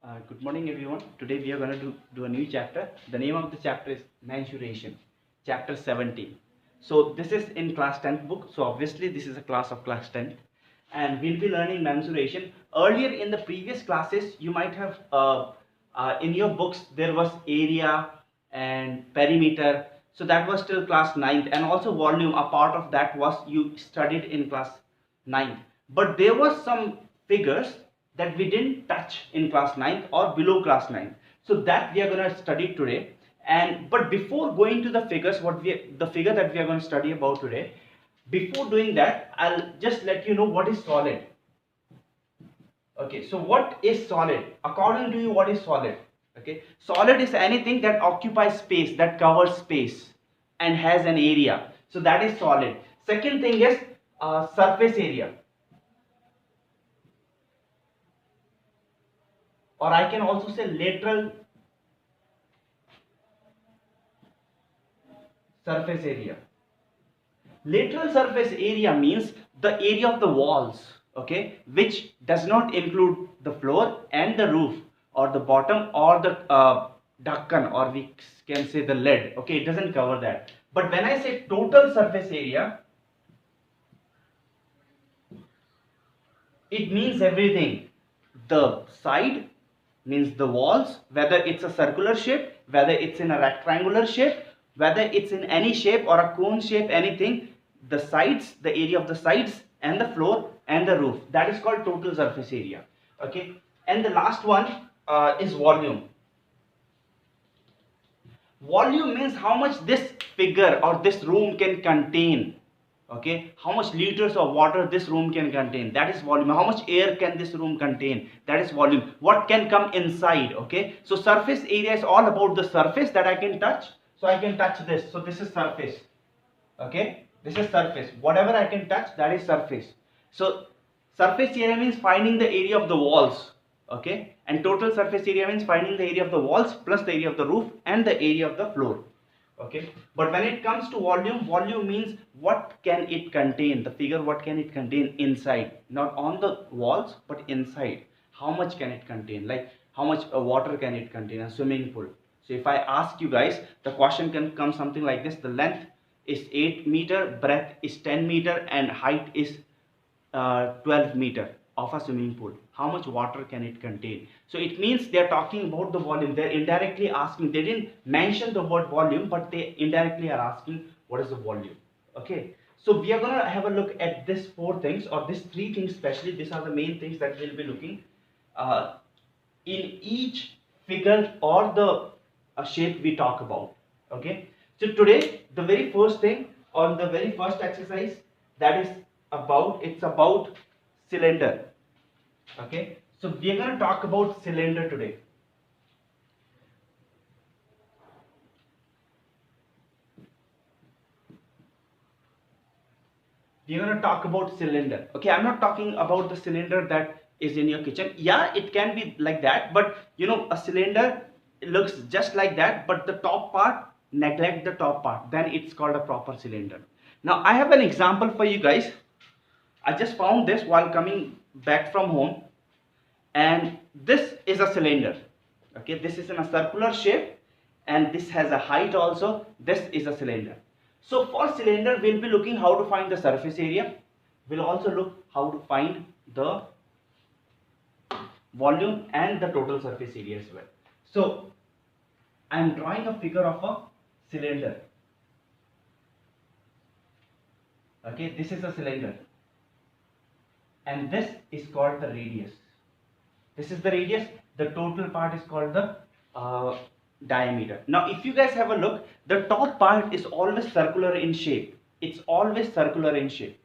Good morning, everyone. Today we are going to do a new chapter. The name of the chapter is Mensuration, chapter 17. So this is in class 10th book. So obviously this is a class of class 10th, and we'll be learning mensuration. Earlier in the previous classes, you might have in your books there was area and perimeter. So that was till class 9th, and also volume. A part of that was you studied in class 9th. But there was some figures that we didn't touch in class 9th or below class 9th, so that we are going to study today. And but before going to the figures, the figure that we are going to study about today, before doing that, I'll just let you know what is solid. Okay, so what is solid according to you? What is solid? Okay, solid is anything that occupies space, that covers space and has an area, so that is solid. Second thing is surface area, or I can also say lateral surface area. Lateral surface area means the area of the walls, okay, which does not include the floor and the roof or the bottom or the duckan, or we can say the lid, okay, it doesn't cover that. But when I say total surface area, it means everything. The side means the walls, whether it's a circular shape, whether it's in a rectangular shape, whether it's in any shape or a cone shape, anything, the sides, the area of the sides and the floor and the roof, that is called total surface area. Okay, and the last one is volume. Volume means how much this figure or this room can contain. Okay, how much liters of water this room can contain, that is volume. How much air can this room contain, that is volume. What can come inside. Okay, so surface area is all about the surface that I can touch. So I can touch this, so this is surface. Okay, this is surface, whatever I can touch, that is surface. So surface area means finding the area of the walls. Okay, and total surface area means finding the area of the walls plus the area of the roof and the area of the floor. Okay, but when it comes to volume, volume means what can it contain, the figure, what can it contain inside, not on the walls but inside. How much can it contain, like how much water can it contain, a swimming pool. So if I ask you guys, the question can come something like this: the length is 8 meter, breadth is 10 meter, and height is 12 meter of a swimming pool. How much water can it contain? So it means they're talking about the volume. They're indirectly asking, they didn't mention the word volume, but they indirectly are asking what is the volume. Okay, so we are going to have a look at this four things, or these three things especially. These are the main things that we'll be looking in each figure or the shape we talk about. Okay, so today the very first thing on the very first exercise, that is about, it's about cylinder. Okay, so we are going to talk about cylinder today. We're going to talk about cylinder. Okay, I'm not talking about the cylinder that is in your kitchen. Yeah, it can be like that, but you know, a cylinder looks just like that, but the top part, neglect the top part, then it's called a proper cylinder. Now I have an example for you guys. I just found this while coming back from home, and this is a cylinder. Okay, this is in a circular shape, and this has a height also. This is a cylinder. So for cylinder, we'll be looking how to find the surface area. We'll also look how to find the volume and the total surface area as well. So I'm drawing a figure of a cylinder. Okay, this is a cylinder, and this is called the radius. This is the radius. The total part is called the diameter. Now if you guys have a look, the top part is always circular in shape. It's always circular in shape.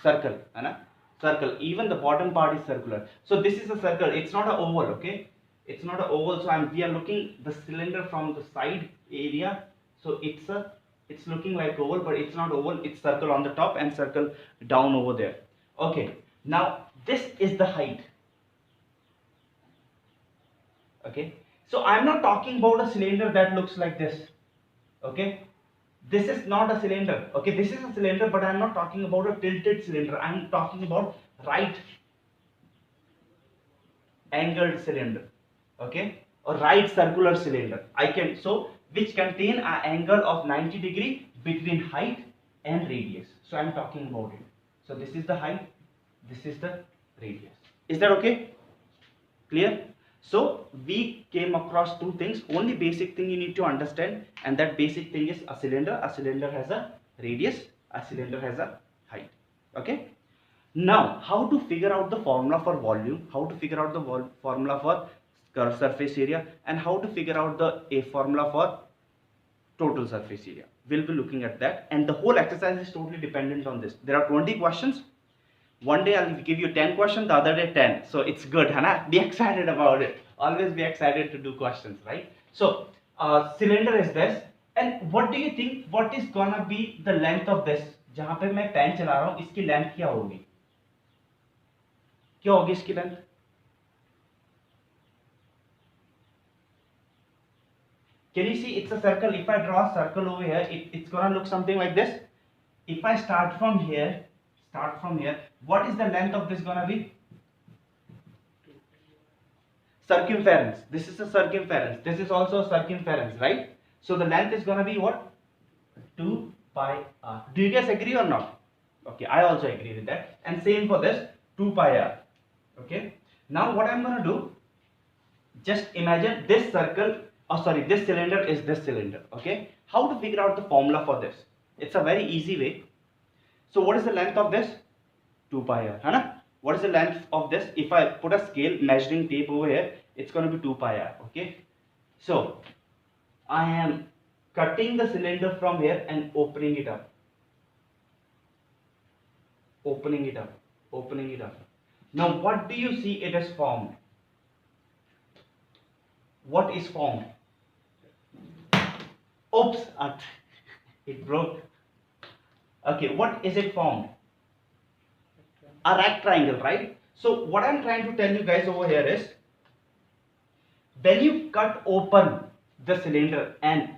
Circle, है circle. Even the bottom part is circular. So this is a circle. It's not an oval. Okay, it's not an oval. So we are looking the cylinder from the side area. So it's looking like oval, but it's not oval. It's circle on the top and circle down over there. Okay, now this is the height. Okay, so I'm not talking about a cylinder that looks like this. Okay, this is not a cylinder. Okay, this is a cylinder, but I'm not talking about a tilted cylinder. I'm talking about right angled cylinder. okay, a right circular cylinder. I can, so which contain an angle of 90 degree between height and radius. So I'm talking about it. So this is the height, this is the radius. Is that okay? Clear? So we came across two things. Only basic thing you need to understand, and that basic thing is a cylinder. A cylinder has a radius, a cylinder has a height. Okay. Now, how to figure out the formula for volume, how to figure out the formula for curved surface area, and how to figure out the a formula for total surface area. We'll be looking at that, and the whole exercise is totally dependent on this. There are 20 questions. One day I'll give you 10 questions, the other day 10. So it's good, Hannah. Be excited about it. Always be excited to do questions, right? So cylinder is this, and what do you think? What is gonna be the length of this? जहाँ पे मैं pen चला रहा हूँ, इसकी length क्या होगी? क्या होगी इसकी length? Can you see it's a circle? If I draw a circle over here, it's gonna look something like this. If I start from here, what is the length of this gonna be? Circumference. This is a circumference. This is also a circumference, right? So the length is gonna be what? 2 pi r. Do you guys agree or not? Okay, I also agree with that. And same for this, 2 pi r. Okay. Now what I'm gonna do? Just imagine this circle. Oh, sorry, this cylinder is this cylinder. Okay. How to figure out the formula for this? It's a very easy way. So what is the length of this? 2 pi r. Hana? What is the length of this? If I put a scale measuring tape over here, it's going to be 2 pi r. Okay. So I am cutting the cylinder from here and opening it up. Opening it up. Opening it up. Now what do you see it is formed? What is formed? Oops, it broke. Okay, what is it formed? A rectangle, right? So what I'm trying to tell you guys over here is, when you cut open the cylinder and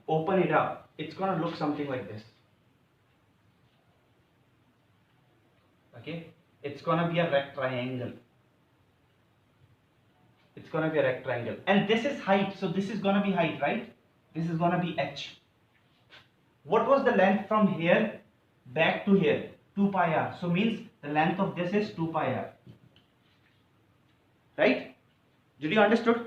open it up, it's gonna look something like this. Okay, it's gonna be a rectangle. It's gonna be a rectangle, and this is height, so this is gonna be height, right? This is gonna be h. What was the length from here back to here? 2 pi r. So means the length of this is 2 pi r. Right? Did you understood?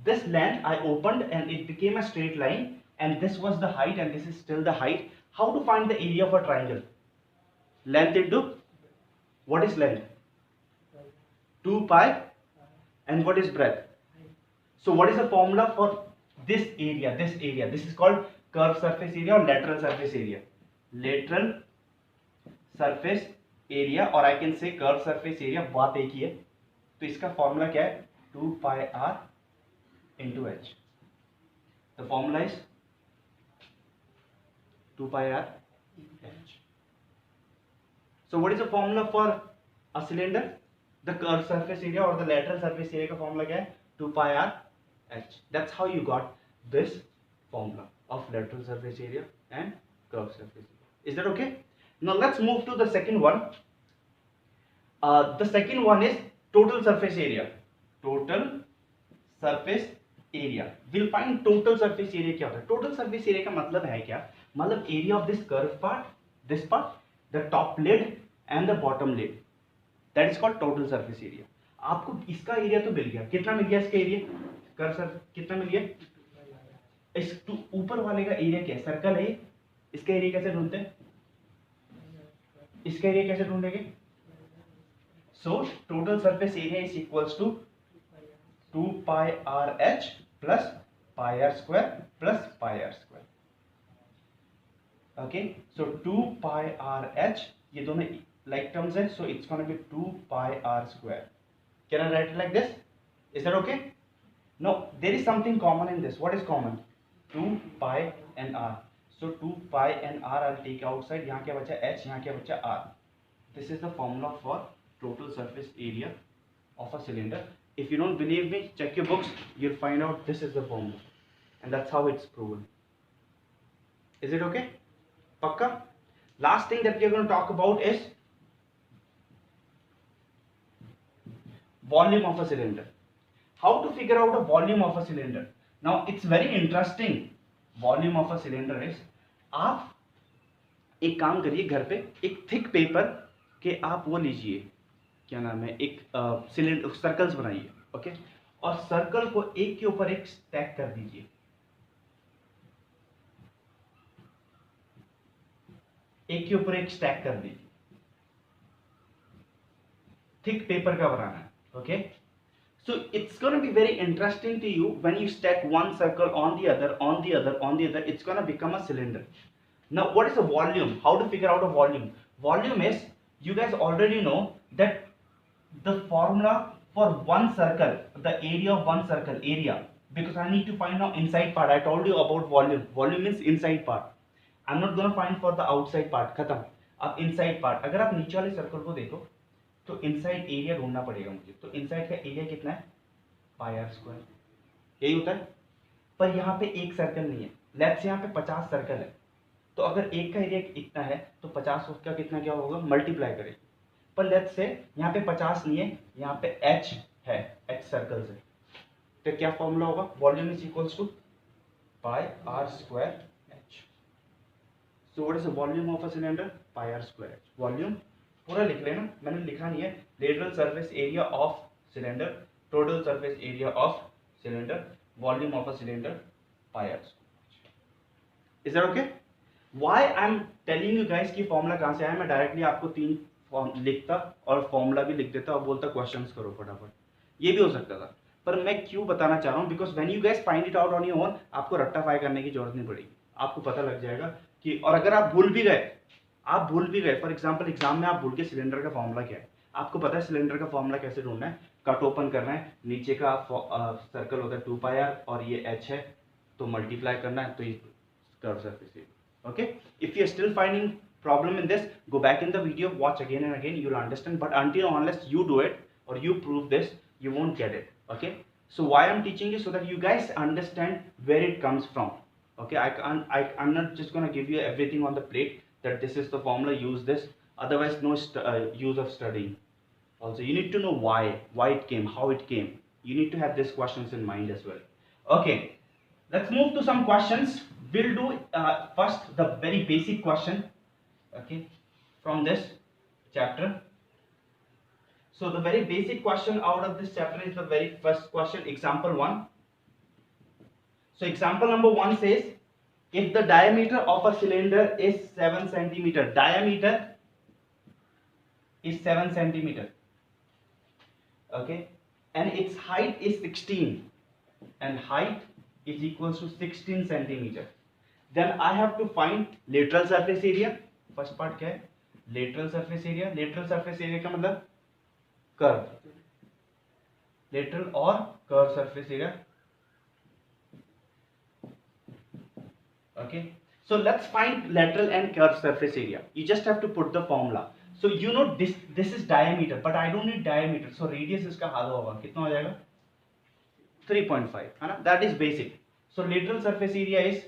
This length I opened and it became a straight line, and this was the height and this is still the height. How to find the area of a triangle? Length into what is length? 2 pi, and what is breadth? So what is the formula for this area? This is called curved surface area or lateral surface area. Lateral surface area, or I can say curved surface area, बात एक ही है. तो इसका formula क्या है? 2 pi r into h. The formula is 2 pi r h. So what is the formula for a cylinder? The curved surface area or the lateral surface area का formula क्या है? 2 pi r h. That's how you got this formula of lateral surface area and curved surface area. Is that okay? Now let's move to the second one. The second one is total surface area. Total surface area. We'll find total surface area क्या होता है? Total surface area का मतलब है क्या? मतलब area of this curved part, this part, the top lid and the bottom lid. That is called total surface area. आपको इसका एरिया तो मिल गया. कितना मिल गया इसका एरिया? कर्व सर कितना मिल गया? इस ऊपर वाले का एरिया क्या है? सर्कल है. इसका एरिया कैसे ढूंढते हैं? इसका एरिया कैसे ढूंढेंगे? So total surface area is equals to 2 pi r h plus pi r square plus pi r square. Okay, so 2 pi r h, ये दोनों like terms है, so it's going to be 2 pi r square. Can I write it like this? Is that okay? No, there is something common in this. What is common? 2 pi and r. So 2 pi and r I'll take outside. यहाँ क्या बचा? h, यहाँ क्या बचा? r. This is the formula for total surface area of a cylinder. If you don't believe me, check your books. You'll find out this is the formula, and that's how it's proven. Is it okay? Pakka? Last thing that we're going to talk about is volume of a cylinder. how to figure out a volume of a cylinder. Now it's very interesting. Volume of a cylinder is, आप एक काम करिए घर पे, एक thick paper के आप वो लीजिए, क्या नाम है, एक सिलेंडर सर्कल्स बनाइए, ओके, और सर्कल को एक के ऊपर एक स्टैक कर दीजिए, एक के ऊपर एक स्टैक कर दीजिए, थिक पेपर का बनाना है, okay. So it's going to be very interesting to you when you stack one circle on the other, on the other, on the other. It's going to become a cylinder. Now, what is a volume? How to figure out a volume? Volume is, you guys already know that the formula for one circle, the area of one circle, area. Because I need to find now inside part. I told you about volume. Volume means inside part. I'm not going to find for the outside part. खत्म. अब inside part. अगर आप नीचे वाले circle को देखो, तो inside area ढूंढना पड़ेगा मुझे. तो इनसाइड का एरिया कितना है? पाई आर स्क्वायर. यही होता है. पर यहाँ पे एक सर्कल नहीं है. लेट्स से यहाँ पे 50 सर्कल है. तो अगर एक का एरिया इतना है तो 50 उसका कितना क्या होगा, मल्टीप्लाई करें. पर लेट्स से यहाँ पे 50 नहीं है, यहाँ पे h है, h सर्कल्स है. तो क्या फॉर्मूला होगा? Volume is equals to pi r square h. So what is the volume of a cylinder? Pi r square h. Volume पूरा लिख लेना, मैंने लिखा नहीं है. Lateral surface area of cylinder, total surface area of cylinder, volume of a cylinder, pi r square. Is that okay? Why I am telling you guys कि formula कहां से आया. मैं डायरेक्टली आपको 3 फॉर्म लिखता और फॉर्मूला भी लिख देता और बोलता क्वेश्चंस करो फटाफट. ये भी हो सकता था, पर मैं क्यों बताना चाह रहा हूँ, because when you guys find it out on your own, आपको रट्टाफाई करने की जरूरत नहीं पड़ेगी. आपको पता लग जाएगा कि, और अगर आप भूल भी गए, फॉर एग्जाम्पल एग्जाम में आप भूल के सिलेंडर का फॉर्मूला क्या है, आपको पता है सिलेंडर का फॉर्मूला कैसे ढूंढना है. कट ओपन करना है, नीचे का सर्कल होता है 2 पाई आर और ये h है, तो मल्टीप्लाई करना है, तो ये कर्व सरफेस है. Okay, if you are still finding problem in this, go back in the video, watch again and again, you'll understand. But until unless you do it or you prove this, you won't get it. Okay, so why I'm teaching you, so that you guys understand where it comes from. Okay, I'm not just gonna give you everything on the plate that this is the formula, use this, otherwise no use of studying. Also, you need to know why it came, how it came. You need to have these questions in mind as well. Okay, let's move to some questions. We'll do first the very basic question, okay, from this chapter. So the very basic question out of this chapter is the very first question, example 1. So example number 1 says, if the diameter of a cylinder is 7 centimeter, diameter is 7 centimeter, okay, and its height is 16, and height is equals to 16 centimeter, then I have to find lateral surface area. First part क्या है? Lateral surface area. Lateral surface area का मतलब curve, lateral और curve surface area. Okay, so let's find lateral and curved surface area. You just have to put the formula. So you know this is diameter, but I don't need diameter, so radius इसका आधा होगा. कितना हो जाएगा? 3.5, है ना? That is basic. So lateral surface area is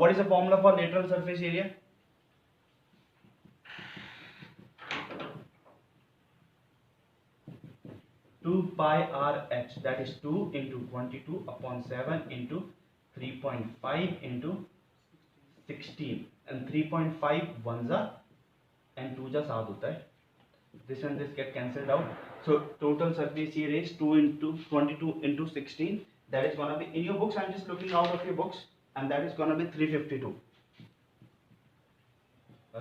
what is the formula for lateral surface area? 2 pi r h, that is 2 into 22 upon 7 into 3.5 into 16, and 3.5 1 जा and 2 जा 7 होता है. This and this get cancelled out. So total surface area is 2 into 22 into 16. That is gonna be in your books. I'm just looking out of your books, and that is gonna be 352.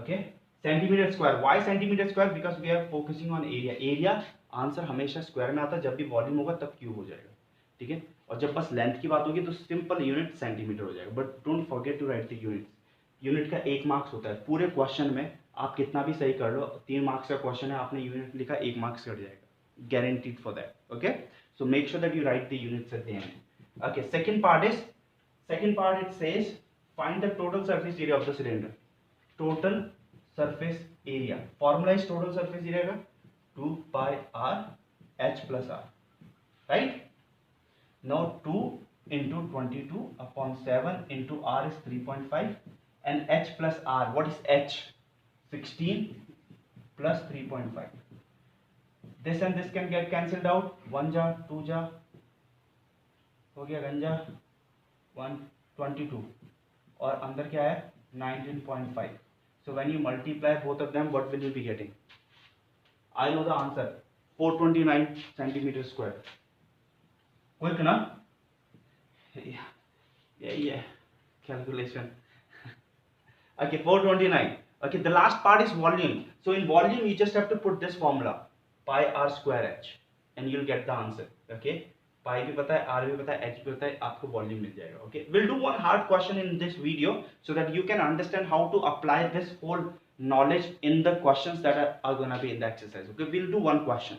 Okay, centimeter square. Why centimeter square? Because we are focusing on area. Area answer हमेशा square में आता है. जब भी volume होगा तब cube हो जाएगा. ठीक है, और जब बस लेंथ की बात होगी तो सिंपल यूनिट सेंटीमीटर हो जाएगा. But don't forget to write the unit. Unit का 1 मार्क्स होता है. पूरे क्वेश्चन में आप कितना भी सही कर लो, 3 मार्क्स का क्वेश्चन है, आपने यूनिट लिखा, 1 मार्क्स कट जाएगा, guaranteed for that. Okay, so make sure that you right the units at the end. Okay, second part it says find the total surface area of the cylinder. Total surface area, formula is total surface area का 2 pi r h plus r, right? Now 2 into 22 upon 7 into r is 3.5, and h plus r, what is h? 16 plus 3.5. This and this can get cancelled out. 1 ja, 2 ja, हो गया गंजा 122 और अंदर क्या है 19.5. So when you multiply both of them, what will you be getting? I know the answer. 429 centimeters square. Quick na? Yeah. Calculation. Okay, 429. Okay, the last part is volume. So in volume, you just have to put this formula, pi r square h, and you'll get the answer. Okay, pi भी पता है, r भी पता है, h भी पता है, आपको volume मिल जाएगा. Okay, we'll do one hard question in this video so that you can understand how to apply this whole knowledge in the questions that are gonna be in the exercise. Okay, we'll do one question.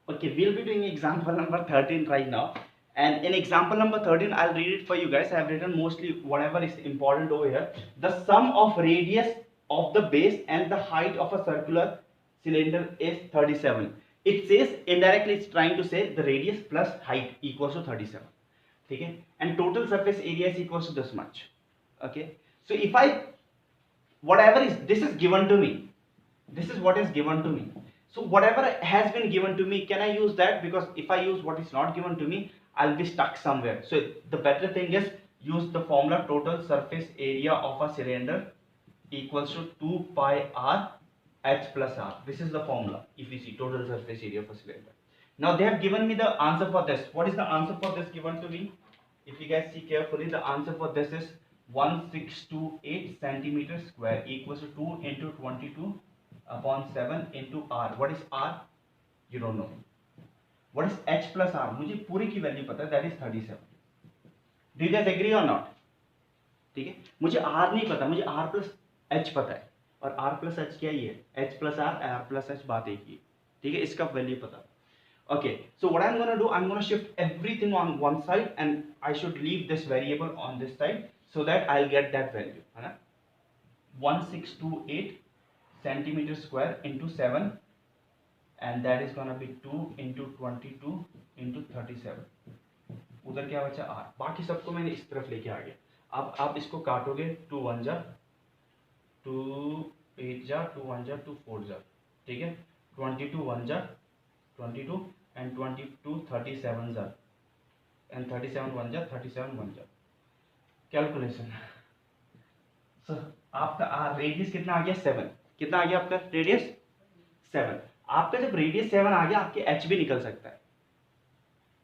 Okay, we'll be doing example number 13 right now. And in example number 13, I'll read it for you guys. I've written mostly whatever is important over here. The sum of radius of the base and the height of a circular cylinder is 37. It says, indirectly it's trying to say the radius plus height equals to 37. Okay? And total surface area is equals to this much. Okay? So if whatever is, this is given to me. This is what is given to me. So whatever has been given to me, can I use that? Because if I use what is not given to me, I'll be stuck somewhere. So the better thing is use the formula total surface area of a cylinder equals to 2 pi r h plus r. This is the formula if you see total surface area of a cylinder. Now they have given me the answer for this. What is the answer for this given to me? If you guys see carefully, the answer for this is 1628 centimeters square equals to 2 into 22 upon 7 into r. What is r? You don't know. What is h plus r? मुझे पूरी की value पता है, that is 37. Do you guys agree or not? ठीक है, मुझे r नहीं पता, मुझे r plus h पता है, और r plus h क्या ही है, h plus r plus h बात एक ही. ठीक है, इसका वैल्यू पता. Okay, so what I'm gonna do, I'm gonna shift everything on one side and I should leave this variable on this side so that I'll get that value. है ना? 1628 centimeter square into 7, and that is gonna be 2 into 22 into 37. उधर क्या बचा r. बाकी सबको मैंने इस तरफ लेके आ गया. अब आप इसको काटोगे, 2 1 जा 2 8 जा 2 1 जा 2 4 जा. ठीक है, 22 1 जा 22 and 22 37 जा, and 37 1 जा 37 1 जा. कैलकुलेशन. So आपका रेडियस कितना आ गया, 7. कितना आ गया आपका रेडियस, 7. आपका जब रेडियस 7 आ गया, आपके h भी निकल सकता है.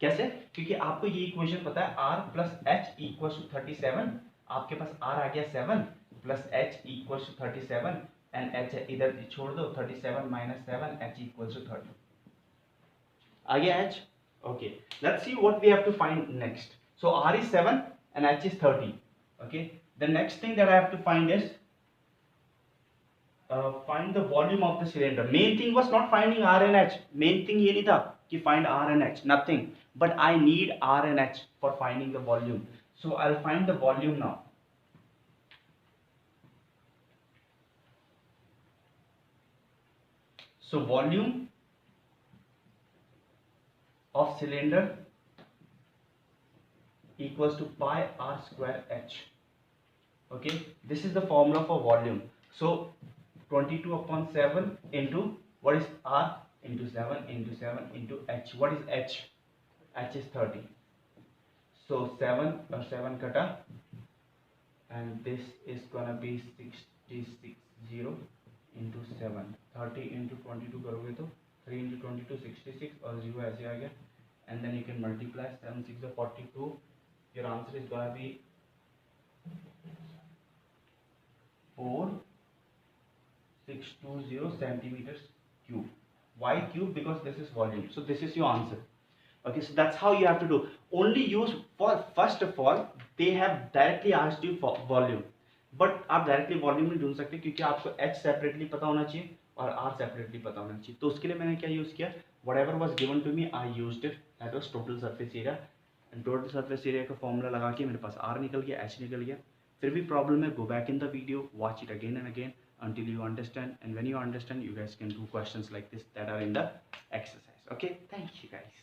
कैसे? क्योंकि आपको ये इक्वेशन पता है, r plus h equals to 37. आपके पास r आ गया 7 plus h equals to 37 and h इधर छोड़ दो, 37 माइनस 7 h इक्वल्स टू 30. आ गया h. Okay, let's see what we have to find next. So r is 7 and h is 30. Okay, the next thing that I have to find is find the volume of the cylinder. Main thing was not finding r and h. Main thing ये नहीं था कि find r and h, nothing. But I need r and h for finding the volume. So I'll find the volume now. So volume of cylinder equals to pi r square h. Okay, this is the formula for volume. So 22 upon 7 into what is r into 7 into 7 into h. What is h? H is 30. So 7 or 7 kata, and this is gonna be 660 into 7. 30 into 22 करोगे तो 3 into 22 66 और 0 ऐसे आ गया, and then you can multiply 7 6 42. Your answer is gonna be 4620 centimeters cube. Why cube? Because this is volume. So this is your answer. Okay, so that's how you have to do. Only use for, first of all, they have directly asked you for volume, but आप directly volume नहीं ढूंढ सकते क्योंकि आपको h separately पता होना चाहिए और r separately पता होना चाहिए. तो उसके लिए मैंने क्या यूज किया, whatever was given to me I used it. That was total surface area, and total surface area का formula लगा के मेरे पास r निकल गया, h निकल गया. फिर भी problem है, go back in the video, watch it again and again until you understand, and when you understand, you guys can do questions like this that are in the exercise. Okay, thank you guys.